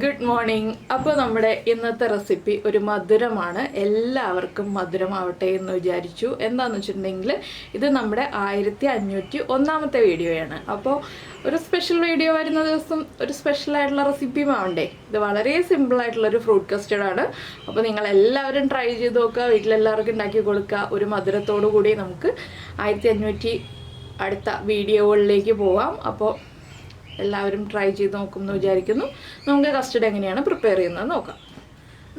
Good morning. അപ്പോൾ നമ്മുടെ ഇന്നത്തെ റെസിപ്പി ഒരു മധുരമാണ്. എല്ലാവർക്കും മധുരമാവട്ടെ എന്ന് വിചാരിച്ചു. എന്താണെന്ന് വെച്ചിട്ടുണ്ടെങ്കിൽ ഇത് നമ്മുടെ 1501ാമത്തെ വീഡിയോയാണ്. അപ്പോൾ ഒരു സ്പെഷ്യൽ വീഡിയോ വരുന്ന ദിവസം ഒരു സ്പെഷ്യലായിട്ടുള്ള റെസിപ്പിയും ആവണ്ടേ. ഇത് വളരെ സിമ്പിളായിട്ടുള്ളൊരു ഫ്രൂട്ട് കസ്റ്റർഡാണ്. അപ്പോൾ നിങ്ങളെല്ലാവരും ട്രൈ ചെയ്ത് നോക്കുക, വീട്ടിലെല്ലാവർക്കും ഉണ്ടാക്കി കൊടുക്കുക. ഒരു മധുരത്തോടു കൂടി നമുക്ക് 1500 അടുത്ത വീഡിയോകളിലേക്ക് പോവാം. അപ്പോൾ എല്ലാവരും ട്രൈ ചെയ്ത് നോക്കുമെന്ന് വിചാരിക്കുന്നു. നമുക്ക് കസ്റ്റർഡ് എങ്ങനെയാണ് പ്രിപ്പയർ ചെയ്യുന്നത് നോക്കാം.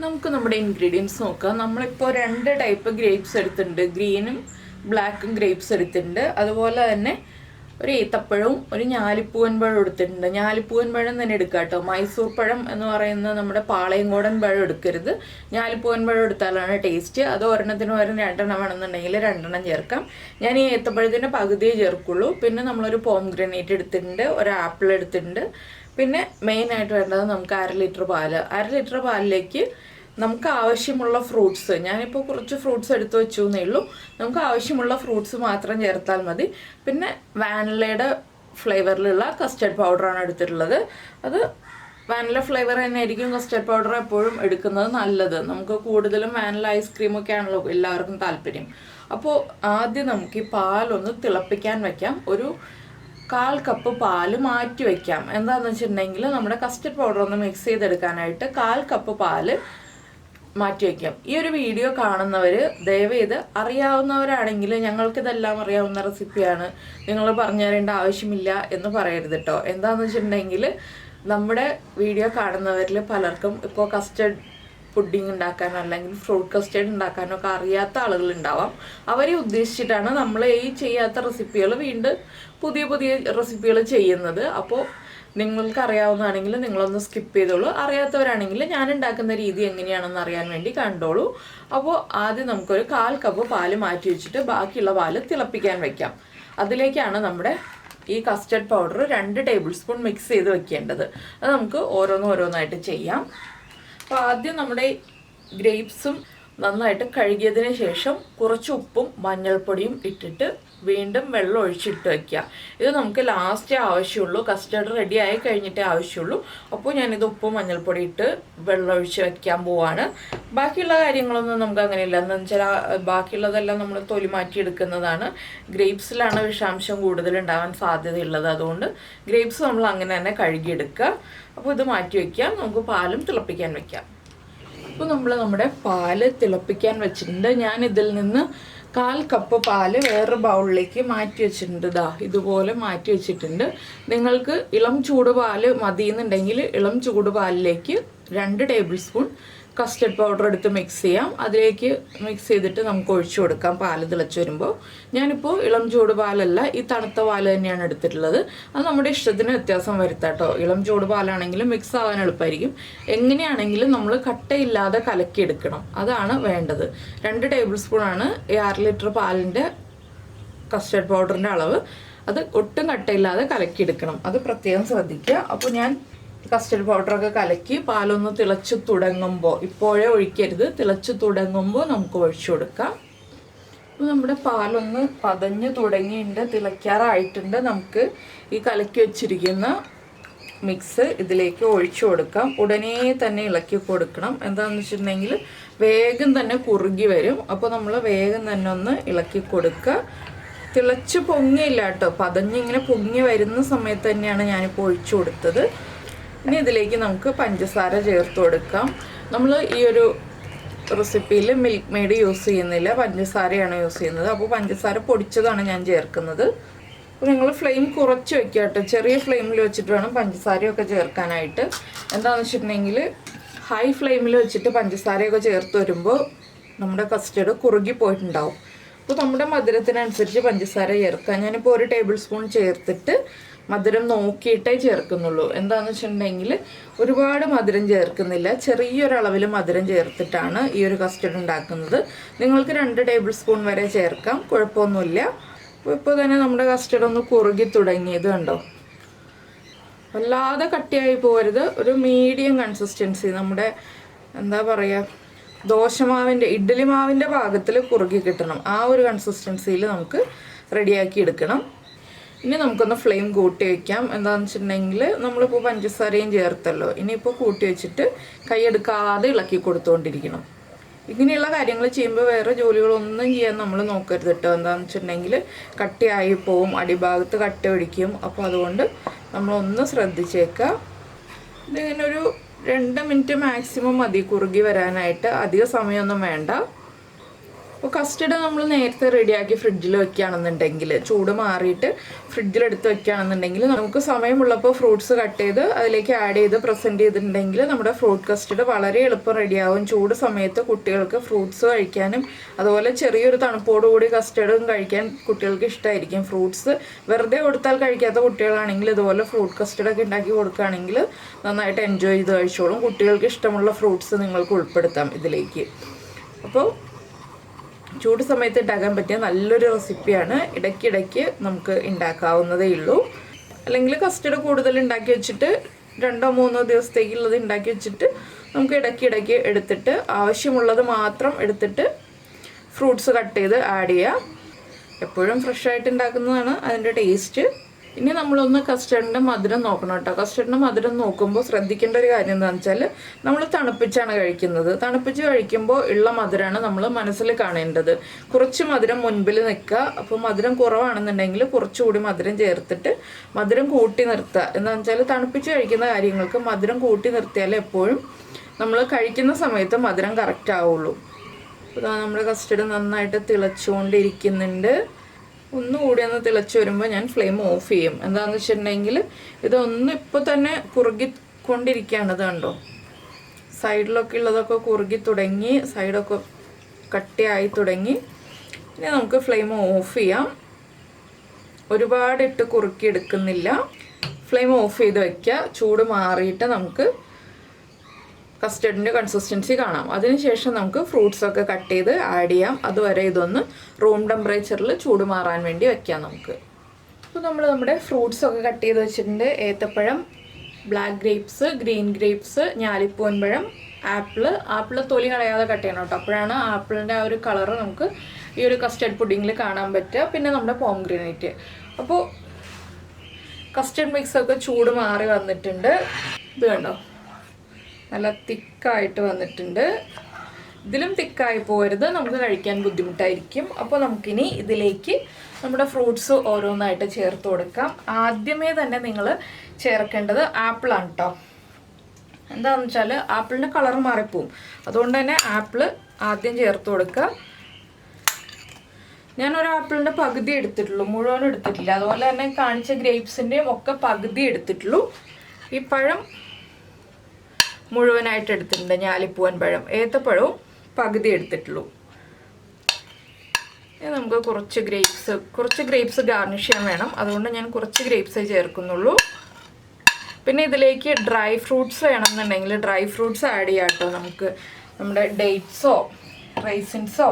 നമുക്ക് നമ്മുടെ ഇൻഗ്രീഡിയൻസ് നോക്കാം. നമ്മളിപ്പോൾ 2 ടൈപ്പ് ഗ്രേപ്സ് എടുത്തിട്ടുണ്ട്. ഗ്രീനും ബ്ലാക്കും ഗ്രേപ്സ് എടുത്തിട്ടുണ്ട്. അതുപോലെ തന്നെ ഒരു ഈത്തപ്പഴവും ഒരു ഞാലിപ്പൂവൻ പഴം എടുത്തിട്ടുണ്ട്. ഞാലിപ്പൂവൻ പഴം തന്നെ എടുക്കുക കേട്ടോ. മൈസൂർ പഴം എന്ന് പറയുന്നത് നമ്മുടെ പാളയംകോടൻ പഴം എടുക്കരുത്. ഞാലിപ്പൂവൻ പഴം എടുത്താലാണ് ടേസ്റ്റ്. അത് ഒരെണ്ണത്തിന് പകരം 2 എണ്ണം വേണമെന്നുണ്ടെങ്കിൽ 2 എണ്ണം ചേർക്കാം. ഞാൻ ഈ ഏത്തപ്പഴത്തിൻ്റെ പകുതിയേ ചേർക്കുള്ളൂ. പിന്നെ നമ്മളൊരു പോംഗ്രാനൈറ്റ് എടുത്തിട്ടുണ്ട്, ഒരു ആപ്പിൾ എടുത്തിട്ടുണ്ട്. പിന്നെ മെയിനായിട്ട് വേണ്ടത് നമുക്ക് 1/2 ലിറ്റർ പാല്. 1/2 ലിറ്റർ പാലിലേക്ക് നമുക്ക് ആവശ്യമുള്ള ഫ്രൂട്ട്സ്, ഞാനിപ്പോൾ കുറച്ച് ഫ്രൂട്ട്സ് എടുത്തു വെച്ചു എന്നേ ഉള്ളൂ. നമുക്ക് ആവശ്യമുള്ള ഫ്രൂട്ട്സ് മാത്രം ചേർത്താൽ മതി. പിന്നെ വാനിലയുടെ ഫ്ലേവറിലുള്ള കസ്റ്റർഡ് പൗഡറാണ് എടുത്തിട്ടുള്ളത്. അത് വാനില ഫ്ലേവർ തന്നെ ആയിരിക്കും കസ്റ്റർഡ് പൗഡർ എപ്പോഴും എടുക്കുന്നത് നല്ലത്. നമുക്ക് കൂടുതലും വാനില ഐസ്ക്രീമൊക്കെ ആണല്ലോ എല്ലാവർക്കും താല്പര്യം. അപ്പോൾ ആദ്യം നമുക്ക് ഈ പാലൊന്ന് തിളപ്പിക്കാൻ വയ്ക്കാം. ഒരു 1/4 കപ്പ് പാല് മാറ്റി വയ്ക്കാം. എന്താണെന്ന് വെച്ചിട്ടുണ്ടെങ്കിൽ നമ്മുടെ കസ്റ്റർഡ് പൗഡർ ഒന്ന് മിക്സ് ചെയ്തെടുക്കാനായിട്ട് 1/4 കപ്പ് പാല് മാറ്റി വയ്ക്കാം. ഈ ഒരു വീഡിയോ കാണുന്നവർ ദയവേത് അറിയാവുന്നവരാണെങ്കിൽ ഞങ്ങൾക്കിതെല്ലാം അറിയാവുന്ന റെസിപ്പിയാണ്, നിങ്ങൾ പറഞ്ഞു തരേണ്ട ആവശ്യമില്ല എന്ന് പറയരുത് കേട്ടോ. എന്താണെന്ന് വെച്ചിട്ടുണ്ടെങ്കിൽ നമ്മുടെ വീഡിയോ കാണുന്നവരിൽ പലർക്കും ഇപ്പോൾ കസ്റ്റർഡ് പുഡിംഗ് ഉണ്ടാക്കാനോ അല്ലെങ്കിൽ ഫ്രൂട്ട് കസ്റ്റേർഡ് ഉണ്ടാക്കാനോ ഒക്കെ അറിയാത്ത ആളുകളുണ്ടാവാം. അവരെ ഉദ്ദേശിച്ചിട്ടാണ് നമ്മൾ ഈ ചെയ്യാത്ത റെസിപ്പികൾ വീണ്ടും പുതിയ പുതിയ റെസിപ്പികൾ ചെയ്യുന്നത്. അപ്പോൾ നിങ്ങൾക്ക് അറിയാവുന്നതാണെങ്കിൽ നിങ്ങളൊന്ന് സ്കിപ്പ് ചെയ്തോളൂ. അറിയാത്തവരാണെങ്കിൽ ഞാൻ ഉണ്ടാക്കുന്ന രീതി എങ്ങനെയാണെന്ന് അറിയാൻ വേണ്ടി കണ്ടോളൂ. അപ്പോൾ ആദ്യം നമുക്കൊരു 1/4 കപ്പ് പാല് മാറ്റി വെച്ചിട്ട് ബാക്കിയുള്ള പാല് തിളപ്പിക്കാൻ വയ്ക്കാം. അതിലേക്കാണ് നമ്മുടെ ഈ custard powder 2 table spoon mix ചെയ്ത് വെക്കേണ്ടത്. അത് നമുക്ക് ഓരോന്നായിട്ട് ചെയ്യാം. അപ്പോൾ ആദ്യം നമ്മുടെ ഗ്രേപ്സും നന്നായിട്ട് കഴുകിയതിന് ശേഷം കുറച്ച് ഉപ്പും മഞ്ഞൾപ്പൊടിയും ഇട്ടിട്ട് വീണ്ടും വെള്ളം ഒഴിച്ചിട്ട് വയ്ക്കുക. ഇത് നമുക്ക് ലാസ്റ്റേ ആവശ്യമുള്ളൂ. കസ്റ്റർഡ് റെഡി ആയി കഴിഞ്ഞിട്ടേ ആവശ്യമുള്ളൂ. അപ്പോൾ ഞാനിത് ഉപ്പും മഞ്ഞൾപ്പൊടി ഇട്ട് വെള്ളം ഒഴിച്ച് വയ്ക്കാൻ പോവാണ്. ബാക്കിയുള്ള കാര്യങ്ങളൊന്നും നമുക്ക് അങ്ങനെയില്ല. എന്ന് വെച്ചാൽ ബാക്കിയുള്ളതെല്ലാം നമ്മൾ തൊലി മാറ്റി എടുക്കുന്നതാണ്. ഗ്രേപ്സിലാണ് വിഷാംശം കൂടുതൽ ഉണ്ടാകാൻ സാധ്യതയുള്ളത്. അതുകൊണ്ട് ഗ്രേപ്സ് നമ്മൾ അങ്ങനെ തന്നെ കഴുകിയെടുക്കുക. അപ്പോൾ ഇത് മാറ്റി വയ്ക്കാം. നമുക്ക് പാലും തിളപ്പിക്കാൻ വയ്ക്കാം. അപ്പോൾ നമ്മൾ നമ്മുടെ പാല് തിളപ്പിക്കാൻ വെച്ചിട്ടുണ്ട്. ഞാൻ ഇതിൽ നിന്ന് 1/4 കപ്പ് പാല് വേറൊരു ബൗളിലേക്ക് മാറ്റി വെച്ചിട്ടുണ്ട്. ഇതുപോലെ മാറ്റി വെച്ചിട്ടുണ്ട്. നിങ്ങൾക്ക് ഇളം ചൂട് പാല് മതിയെന്നുണ്ടെങ്കിൽ ഇളം ചൂട് പാലിലേക്ക് 2 ടേബിൾ സ്പൂൺ കസ്റ്റർഡ് പൗഡർ എടുത്ത് മിക്സ് ചെയ്യാം. അതിലേക്ക് മിക്സ് ചെയ്തിട്ട് നമുക്ക് ഒഴിച്ചു കൊടുക്കാം പാല് തിളച്ച് വരുമ്പോൾ. ഞാനിപ്പോൾ ഇളം ചൂട് പാലല്ല, ഈ തണുത്ത പാല് തന്നെയാണ് എടുത്തിട്ടുള്ളത്. അത് നമ്മുടെ ഇഷ്ടത്തിന് വ്യത്യാസം വരുത്താം കേട്ടോ. ഇളം ചൂട് പാലാണെങ്കിലും മിക്സ് ആവാൻ എളുപ്പമായിരിക്കും. എങ്ങനെയാണെങ്കിലും നമ്മൾ കട്ടയില്ലാതെ കലക്കിയെടുക്കണം, അതാണ് വേണ്ടത്. 2 ടേബിൾ സ്പൂണാണ് ഈ 1/2 ലിറ്റർ പാലിൻ്റെ കസ്റ്റർഡ് പൗഡറിൻ്റെ അളവ്. അത് ഒട്ടും കട്ടയില്ലാതെ കലക്കിയെടുക്കണം, അത് പ്രത്യേകം ശ്രദ്ധിക്കുക. അപ്പോൾ ഞാൻ കസ്റ്റർഡ് പൗഡറൊക്കെ കലക്കി പാലൊന്ന് തിളച്ച് തുടങ്ങുമ്പോൾ, ഇപ്പോഴേ ഒഴിക്കരുത്, തിളച്ച് തുടങ്ങുമ്പോൾ നമുക്ക് ഒഴിച്ചു കൊടുക്കാം. അപ്പോൾ നമ്മുടെ പാലൊന്ന് പതഞ്ഞ് തുടങ്ങിയിട്ടുണ്ട്, തിളയ്ക്കാറായിട്ടുണ്ട്. നമുക്ക് ഈ കലക്കി വെച്ചിരിക്കുന്ന മിക്സ് ഇതിലേക്ക് ഒഴിച്ചു കൊടുക്കാം. ഉടനെ തന്നെ ഇളക്കി കൊടുക്കണം. എന്താണെന്ന് വെച്ചിട്ടുണ്ടെങ്കിൽ വേഗം തന്നെ കുറുകി വരും. അപ്പോൾ നമ്മൾ വേഗം തന്നെ ഒന്ന് ഇളക്കി കൊടുക്കുക. തിളച്ച് പൊങ്ങിയില്ല കേട്ടോ, പതഞ്ഞിങ്ങനെ പൊങ്ങി വരുന്ന സമയത്ത് തന്നെയാണ് ഞാനിപ്പോൾ ഒഴിച്ചു കൊടുത്തത്. ഇനി ഇതിലേക്ക് നമുക്ക് പഞ്ചസാര ചേർത്ത് കൊടുക്കാം. നമ്മൾ ഈ ഒരു റെസിപ്പിയിൽ മിൽക്ക് മെയ്ഡ് യൂസ് ചെയ്യുന്നില്ല, പഞ്ചസാരയാണ് യൂസ് ചെയ്യുന്നത്. അപ്പോൾ പഞ്ചസാര പൊടിച്ചതാണ് ഞാൻ ചേർക്കുന്നത്. അപ്പോൾ നിങ്ങൾ ഫ്ലെയിം കുറച്ച് വെക്കുക കേട്ടോ. ചെറിയ ഫ്ലെയിമിൽ വെച്ചിട്ട് വേണം പഞ്ചസാരയൊക്കെ ചേർക്കാനായിട്ട്. എന്താണെന്ന് വെച്ചിട്ടുണ്ടെങ്കിൽ ഹൈ ഫ്ലെയിമിൽ വെച്ചിട്ട് പഞ്ചസാരയൊക്കെ ചേർത്ത് വരുമ്പോൾ നമ്മുടെ കസ്റ്റർഡ് കുറുകി പോയിട്ടുണ്ടാവും. അപ്പോൾ നമ്മുടെ മധുരത്തിനനുസരിച്ച് പഞ്ചസാര ചേർക്കാം. ഞാനിപ്പോൾ 1 ടേബിൾ സ്പൂൺ ചേർത്തിട്ട് മധുരം നോക്കിയിട്ടേ ചേർക്കുന്നുള്ളൂ. എന്താണെന്ന് വെച്ചിട്ടുണ്ടെങ്കിൽ ഒരുപാട് മധുരം ചേർക്കുന്നില്ല, ചെറിയൊരളവിൽ മധുരം ചേർത്തിട്ടാണ് ഈ ഒരു കസ്റ്റർഡ് ഉണ്ടാക്കുന്നത്. നിങ്ങൾക്ക് 2 ടേബിൾ സ്പൂൺ വരെ ചേർക്കാം, കുഴപ്പമൊന്നുമില്ല. അപ്പോൾ ഇപ്പോൾ തന്നെ നമ്മുടെ കസ്റ്റർഡ് ഒന്ന് കുറുകി തുടങ്ങിയത് കണ്ടോ. വല്ലാതെ കട്ടിയായി പോകരുത്, ഒരു മീഡിയം കൺസിസ്റ്റൻസി, നമ്മുടെ എന്താ പറയുക, ദോശമാവിൻ്റെ ഇഡ്ഡലി മാവിൻ്റെ പാകത്തിൽ കുറുകി കിട്ടണം. ആ ഒരു കൺസിസ്റ്റൻസിയിൽ നമുക്ക് റെഡിയാക്കി എടുക്കണം. ഇനി നമുക്കൊന്ന് ഫ്ലെയിം കൂട്ടി വയ്ക്കാം. എന്താണെന്ന് വെച്ചിട്ടുണ്ടെങ്കിൽ നമ്മളിപ്പോൾ പഞ്ചസാരയും ചേർത്തല്ലോ, ഇനിയിപ്പോൾ കൂട്ടി വെച്ചിട്ട് കൈയെടുക്കാതെ ഇളക്കി കൊടുത്തുകൊണ്ടിരിക്കണം. ഇങ്ങനെയുള്ള കാര്യങ്ങൾ ചെയ്യുമ്പോൾ വേറെ ജോലികളൊന്നും ചെയ്യാൻ നമ്മൾ നോക്കരുത് കേട്ടോ. എന്താണെന്ന് വെച്ചിട്ടുണ്ടെങ്കിൽ കട്ടിയായി പോവും, അടിഭാഗത്ത് കട്ട പിടിക്കും. അപ്പോൾ അതുകൊണ്ട് നമ്മളൊന്ന് ശ്രദ്ധിച്ചേക്കുക. ഇതിങ്ങനെ ഒരു 2 മിനിറ്റ് മാക്സിമം മതി കുറുകി വരാനായിട്ട്, അധിക സമയമൊന്നും വേണ്ട. അപ്പോൾ കസ്റ്റർഡ് നമ്മൾ നേരത്തെ റെഡിയാക്കി ഫ്രിഡ്ജിൽ വെക്കുകയാണെന്നുണ്ടെങ്കിൽ, ചൂട് മാറിയിട്ട് ഫ്രിഡ്ജിലെടുത്ത് വെക്കുകയാണെന്നുണ്ടെങ്കിൽ നമുക്ക് സമയമുള്ളപ്പോൾ ഫ്രൂട്ട്സ് കട്ട് ചെയ്ത് അതിലേക്ക് ആഡ് ചെയ്ത് പ്രസൻറ്റ് ചെയ്തിട്ടുണ്ടെങ്കിൽ നമ്മുടെ ഫ്രൂട്ട് കസ്റ്റർഡ് വളരെ എളുപ്പം റെഡിയാവും. ചൂട് സമയത്ത് കുട്ടികൾക്ക് ഫ്രൂട്ട്സ് കഴിക്കാനും അതുപോലെ ചെറിയൊരു തണുപ്പോടുകൂടി കസ്റ്റർഡും കഴിക്കാൻ കുട്ടികൾക്ക് ഇഷ്ടമായിരിക്കും. ഫ്രൂട്ട്സ് വെറുതെ കൊടുത്താൽ കഴിക്കാത്ത കുട്ടികളാണെങ്കിൽ ഇതുപോലെ ഫ്രൂട്ട് കസ്റ്റർഡൊക്കെ ഉണ്ടാക്കി കൊടുക്കുകയാണെങ്കിൽ നന്നായിട്ട് എൻജോയ് ചെയ്ത് കഴിച്ചോളും. കുട്ടികൾക്ക് ഇഷ്ടമുള്ള ഫ്രൂട്ട്സ് നിങ്ങൾക്ക് ഉൾപ്പെടുത്താം ഇതിലേക്ക്. അപ്പോൾ ചൂട് സമയത്ത് ഉണ്ടാക്കാൻ പറ്റിയ നല്ലൊരു റെസിപ്പിയാണ്. ഇടയ്ക്കിടയ്ക്ക് നമുക്ക് ഉണ്ടാക്കാവുന്നതേ ഉള്ളൂ. അല്ലെങ്കിൽ കസ്റ്റർഡ് കൂടുതൽ ഉണ്ടാക്കി വെച്ചിട്ട് 2-3 ദിവസത്തേക്കുള്ളത് ഉണ്ടാക്കി വെച്ചിട്ട് നമുക്ക് ഇടയ്ക്കിടയ്ക്ക് എടുത്തിട്ട് ആവശ്യമുള്ളത് മാത്രം എടുത്തിട്ട് ഫ്രൂട്ട്സ് കട്ട് ചെയ്ത് ആഡ് ചെയ്യുക. എപ്പോഴും ഫ്രഷായിട്ട് ഉണ്ടാക്കുന്നതാണ് അതിൻ്റെ ടേസ്റ്റ്. ഇനി നമ്മളൊന്ന് കസ്റ്റർഡിൻ്റെ മധുരം നോക്കണം കേട്ടോ. കസ്റ്റർഡിൻ്റെ മധുരം നോക്കുമ്പോൾ ശ്രദ്ധിക്കേണ്ട ഒരു കാര്യം എന്താണെന്ന് വെച്ചാൽ നമ്മൾ തണുപ്പിച്ചാണ് കഴിക്കുന്നത്. തണുപ്പിച്ച് കഴിക്കുമ്പോൾ ഉള്ള മധുരമാണ് നമ്മൾ മനസ്സിൽ കാണേണ്ടത്. കുറച്ച് മധുരം മുൻപിൽ നിൽക്കുക. അപ്പോൾ മധുരം കുറവാണെന്നുണ്ടെങ്കിൽ കുറച്ചുകൂടി മധുരം ചേർത്തിട്ട് മധുരം കൂട്ടി നിർത്തുക. എന്താണെന്ന് വെച്ചാൽ തണുപ്പിച്ച് കഴിക്കുന്ന കാര്യങ്ങൾക്ക് മധുരം കൂട്ടി നിർത്തിയാൽ എപ്പോഴും നമ്മൾ കഴിക്കുന്ന സമയത്ത് മധുരം കറക്റ്റ് ആവുള്ളൂ. അപ്പോൾ നമ്മുടെ കസ്റ്റർഡ് നന്നായിട്ട് തിളച്ചുകൊണ്ടിരിക്കുന്നുണ്ട്. ഒന്നുകൂടി ഒന്ന് തിളച്ച് വരുമ്പോൾ ഞാൻ ഫ്ലെയിം ഓഫ് ചെയ്യും. എന്താണെന്ന് വെച്ചിട്ടുണ്ടെങ്കിൽ ഇതൊന്നും ഇപ്പോൾ തന്നെ കുറുകിക്കൊണ്ടിരിക്കുകയാണ്. ഇത് കണ്ടോ, സൈഡിലൊക്കെ ഉള്ളതൊക്കെ കുറുകി തുടങ്ങി, സൈഡൊക്കെ കട്ടിയായി തുടങ്ങി. ഇനി നമുക്ക് ഫ്ലെയിം ഓഫ് ചെയ്യാം. ഒരുപാടിട്ട് കുറുക്കി എടുക്കുന്നില്ല. ഫ്ലെയിം ഓഫ് ചെയ്ത് വയ്ക്കുക. ചൂട് മാറിയിട്ട് നമുക്ക് കസ്റ്റർഡിൻ്റെ കൺസിസ്റ്റൻസി കാണാം. അതിനുശേഷം നമുക്ക് ഫ്രൂട്ട്സൊക്കെ കട്ട് ചെയ്ത് ആഡ് ചെയ്യാം. അതുവരെ ഇതൊന്ന് റൂം ടെമ്പറേച്ചറിൽ ചൂട് മാറാൻ വേണ്ടി വയ്ക്കാം നമുക്ക്. അപ്പോൾ നമ്മുടെ ഫ്രൂട്ട്സൊക്കെ കട്ട് ചെയ്ത് വെച്ചിട്ടുണ്ട്. ഏത്തപ്പഴം, ബ്ലാക്ക് ഗ്രേപ്സ്, ഗ്രീൻ ഗ്രേപ്സ്, ഞാലിപ്പൂവൻപഴം, ആപ്പിള് തൊലി കളയാതെ കട്ട് ചെയ്യണം കേട്ടോ. അപ്പോഴാണ് ആപ്പിളിൻ്റെ ആ ഒരു കളറ് നമുക്ക് ഈ ഒരു കസ്റ്റർഡ് പുഡിങ്ങിൽ കാണാൻ പറ്റുക. പിന്നെ നമ്മുടെ പോംഗ്രാനൈറ്റ്. അപ്പോൾ കസ്റ്റർഡ് മിക്സൊക്കെ ചൂട് മാറി വന്നിട്ടുണ്ട്. ഇത് കണ്ടോ, നല്ല തിക്കായിട്ട് വന്നിട്ടുണ്ട്. ഇതിലും തിക്കായി പോകരുത്, നമുക്ക് കഴിക്കാൻ ബുദ്ധിമുട്ടായിരിക്കും. അപ്പോൾ നമുക്കിനി ഇതിലേക്ക് നമ്മുടെ ഫ്രൂട്ട്സ് ഓരോന്നായിട്ട് ചേർത്ത് കൊടുക്കാം. ആദ്യമേ തന്നെ നിങ്ങൾ ചേർക്കേണ്ടത് ആപ്പിളാണ് കേട്ടോ. എന്താണെന്ന് വെച്ചാൽ ആപ്പിളിൻ്റെ കളർ മാറിപ്പോവും. അതുകൊണ്ട് തന്നെ ആപ്പിൾ ആദ്യം ചേർത്ത് കൊടുക്കുക. ഞാനൊരു ആപ്പിളിൻ്റെ പകുതി എടുത്തിട്ടുള്ളൂ, മുഴുവനും എടുത്തിട്ടില്ല. അതുപോലെ തന്നെ കാണിച്ച ഗ്രേപ്സിൻ്റെയും ഒക്കെ പകുതി എടുത്തിട്ടുള്ളൂ. ഈ പഴം മുഴുവനായിട്ട് എടുത്തിട്ടുണ്ട്. ഞാലിപ്പൂവൻ പഴം, ഏത്തപ്പഴവും പകുതി എടുത്തിട്ടുള്ളൂ. നമുക്ക് കുറച്ച് ഗ്രേപ്സ് ഗാർണിഷ് ചെയ്യാൻ വേണം. അതുകൊണ്ട് ഞാൻ കുറച്ച് ഗ്രേപ്സേ ചേർക്കുന്നുള്ളൂ. പിന്നെ ഇതിലേക്ക് ഡ്രൈ ഫ്രൂട്ട്സ് വേണമെന്നുണ്ടെങ്കിൽ ഡ്രൈ ഫ്രൂട്ട്സ് ആഡ് ചെയ്യാം കേട്ടോ. നമുക്ക് നമ്മുടെ ഡേറ്റ്സോ റൈസിൻസോ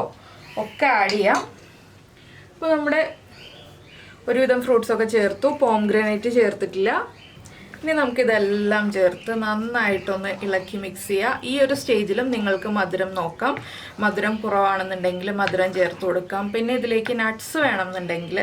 ഒക്കെ ആഡ് ചെയ്യാം. ഇപ്പോൾ നമ്മുടെ ഒരുവിധം ഫ്രൂട്ട്സൊക്കെ ചേർത്തു. പോംഗ്രാനൈറ്റ് ചേർത്തിട്ടില്ല. ഇനി നമുക്കിതെല്ലാം ചേർത്ത് നന്നായിട്ടൊന്ന് ഇളക്കി മിക്സ് ചെയ്യുക. ഈ ഒരു സ്റ്റേജിലും നിങ്ങൾക്ക് മധുരം നോക്കാം. മധുരം കുറവാണെന്നുണ്ടെങ്കിൽ മധുരം ചേർത്ത് കൊടുക്കാം. പിന്നെ ഇതിലേക്ക് നട്ട്സ് വേണമെന്നുണ്ടെങ്കിൽ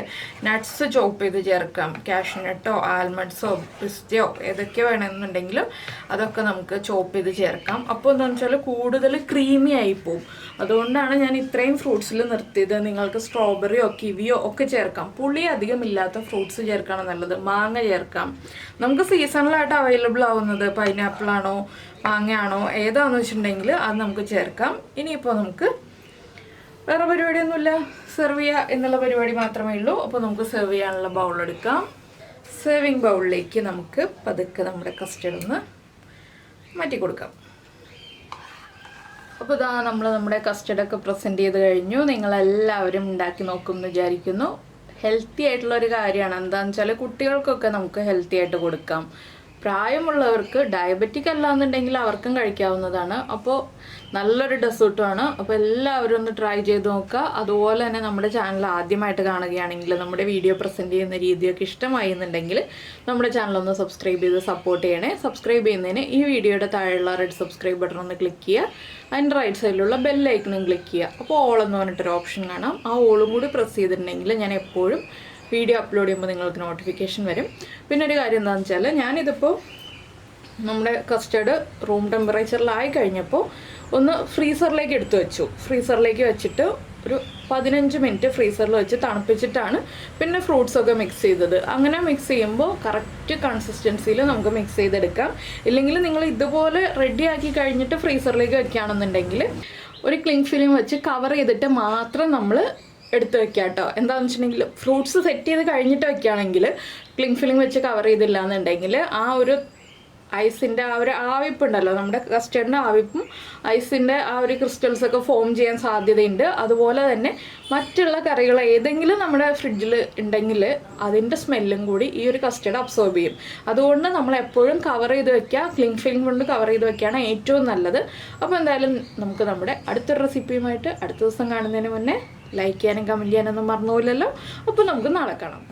നട്ട്സ് ചോപ്പ് ചെയ്ത് ചേർക്കാം. കാഷ്യൂനട്ടോ ആൽമണ്ട്സോ പിസ്തയോ ഏതൊക്കെ വേണമെന്നുണ്ടെങ്കിലും അതൊക്കെ നമുക്ക് ചോപ്പ് ചെയ്ത് ചേർക്കാം. അപ്പോൾ എന്താണെന്ന് വെച്ചാൽ കൂടുതൽ ക്രീമി ആയി പോവും. അതുകൊണ്ടാണ് ഞാൻ ഇത്രയും ഫ്രൂട്ട്സിൽ നിർത്തിയത്. നിങ്ങൾക്ക് സ്ട്രോബെറിയോ കിവിയോ ഒക്കെ ചേർക്കാം. പുളി അധികം ഇല്ലാത്ത ഫ്രൂട്ട്സ് ചേർക്കാണ് നല്ലത്. മാങ്ങ ചേർക്കാം. നമുക്ക് സീസണലായിട്ട് അവൈലബിൾ ആവുന്നത് പൈനാപ്പിൾ ആണോ മാങ്ങയാണോ ഏതാണെന്ന് വെച്ചിട്ടുണ്ടെങ്കിൽ അത് നമുക്ക് ചേർക്കാം. ഇനിയിപ്പോൾ നമുക്ക് വേറെ പരിപാടിയൊന്നുമില്ല, സെർവ് ചെയ്യുക എന്നുള്ള പരിപാടി മാത്രമേ ഉള്ളൂ. അപ്പോൾ നമുക്ക് സെർവ് ചെയ്യാനുള്ള ബൗൾ എടുക്കാം. സെർവിങ് ബൗളിലേക്ക് നമുക്ക് പതുക്കെ നമ്മുടെ കസ്റ്റർഡ് ഒന്ന് മാറ്റി കൊടുക്കാം. അപ്പോൾ ഇതാ നമ്മുടെ കസ്റ്റർഡൊക്കെ പ്രസൻറ്റ് ചെയ്ത് കഴിഞ്ഞു. നിങ്ങളെല്ലാവരും ഉണ്ടാക്കി നോക്കുമെന്ന് വിചാരിക്കുന്നു. ഹെൽത്തി ആയിട്ടുള്ളൊരു കാര്യമാണ്. എന്താണെന്ന് വെച്ചാൽ കുട്ടികൾക്കൊക്കെ നമുക്ക് ഹെൽത്തി ആയിട്ട് കൊടുക്കാം. പ്രായമുള്ളവർക്ക് ഡയബറ്റിക് അല്ലാന്നുണ്ടെങ്കിൽ അവർക്കും കഴിക്കാവുന്നതാണ്. അപ്പോൾ നല്ലൊരു ഡെസേർട്ടുമാണ്. അപ്പോൾ എല്ലാവരും ഒന്ന് ട്രൈ ചെയ്ത് നോക്കുക. അതുപോലെ തന്നെ നമ്മുടെ ചാനൽ ആദ്യമായിട്ട് കാണുകയാണെങ്കിൽ നമ്മുടെ വീഡിയോ പ്രസൻറ്റ് ചെയ്യുന്ന രീതിയൊക്കെ ഇഷ്ടമായി എന്നുണ്ടെങ്കിൽ നമ്മുടെ ചാനലൊന്ന് സബ്സ്ക്രൈബ് ചെയ്ത് സപ്പോർട്ട് ചെയ്യണേ. സബ്സ്ക്രൈബ് ചെയ്യുന്നതിന് ഈ വീഡിയോയുടെ താഴെയുള്ള റെഡ് സബ്സ്ക്രൈബ് ബട്ടൺ ഒന്ന് ക്ലിക്ക് ചെയ്യുക. അതിൻ്റെ റൈറ്റ് സൈഡിലുള്ള ബെല്ലൈക്കണും ക്ലിക്ക് ചെയ്യുക. അപ്പോൾ ഓൾ എന്ന് പറഞ്ഞിട്ടൊരു ഓപ്ഷൻ കാണാം. ആ ഓളും കൂടി പ്രസ് ചെയ്തിട്ടുണ്ടെങ്കിൽ ഞാൻ എപ്പോഴും വീഡിയോ അപ്ലോഡ് ചെയ്യുമ്പോൾ നിങ്ങൾക്ക് നോട്ടിഫിക്കേഷൻ വരും. പിന്നെ ഒരു കാര്യം എന്താണെന്ന് വെച്ചാൽ ഞാനിതിപ്പോൾ നമ്മുടെ കസ്റ്റർഡ് റൂം ടെമ്പറേച്ചറിലായി കഴിഞ്ഞപ്പോൾ ഒന്ന് ഫ്രീസറിലേക്ക് എടുത്തു വെച്ചു. ഫ്രീസറിലേക്ക് വെച്ചിട്ട് ഒരു 15 മിനിറ്റ് ഫ്രീസറിൽ വെച്ച് തണുപ്പിച്ചിട്ടാണ് പിന്നെ ഫ്രൂട്ട്സൊക്കെ മിക്സ് ചെയ്തത്. അങ്ങനെ മിക്സ് ചെയ്യുമ്പോൾ കറക്റ്റ് കൺസിസ്റ്റൻസിയിൽ നമുക്ക് മിക്സ് ചെയ്തെടുക്കാം. ഇല്ലെങ്കിൽ നിങ്ങൾ ഇതുപോലെ റെഡിയാക്കി കഴിഞ്ഞിട്ട് ഫ്രീസറിലേക്ക് വെക്കുകയാണെന്നുണ്ടെങ്കിൽ ഒരു ക്ലിങ് ഫിലിം വെച്ച് കവർ ചെയ്തിട്ട് മാത്രം നമ്മൾ എടുത്ത് വെക്കുക കേട്ടോ. എന്താണെന്ന് വെച്ചിട്ടുണ്ടെങ്കിൽ ഫ്രൂട്ട്സ് സെറ്റ് ചെയ്ത് കഴിഞ്ഞിട്ട് വെക്കുകയാണെങ്കിൽ ക്ലിങ് ഫിലിം വെച്ച് കവർ ചെയ്തില്ല എന്നുണ്ടെങ്കിൽ ആ ഒരു ഐസിൻ്റെ ആ ഒരു ആവിപ്പുണ്ടല്ലോ, നമ്മുടെ കസ്റ്റർഡിൻ്റെ ആവിപ്പും ഐസിൻ്റെ ആ ഒരു ക്രിസ്റ്റൽസൊക്കെ ഫോം ചെയ്യാൻ സാധ്യതയുണ്ട്. അതുപോലെ തന്നെ മറ്റുള്ള കറികൾ ഏതെങ്കിലും നമ്മുടെ ഫ്രിഡ്ജിൽ ഉണ്ടെങ്കിൽ അതിൻ്റെ സ്മെല്ലും കൂടി ഈ ഒരു കസ്റ്റർഡ് അബ്സോർബ് ചെയ്യും. അതുകൊണ്ട് നമ്മൾ എപ്പോഴും കവർ ചെയ്ത് വെക്കുക, ക്ലിങ് ഫിലിം കൊണ്ട് കവർ ചെയ്ത് വെക്കുകയാണ് ഏറ്റവും നല്ലത്. അപ്പോൾ എന്തായാലും നമുക്ക് നമ്മുടെ അടുത്തൊരു റെസിപ്പിയുമായിട്ട് അടുത്ത ദിവസം കാണുന്നതിന് മുന്നേ ലൈക്ക് ചെയ്യാനും കമൻറ്റ് ചെയ്യാനൊന്നും മറന്നുപോയില്ലല്ലോ. അപ്പോൾ നമുക്ക് നാളെ കാണാം.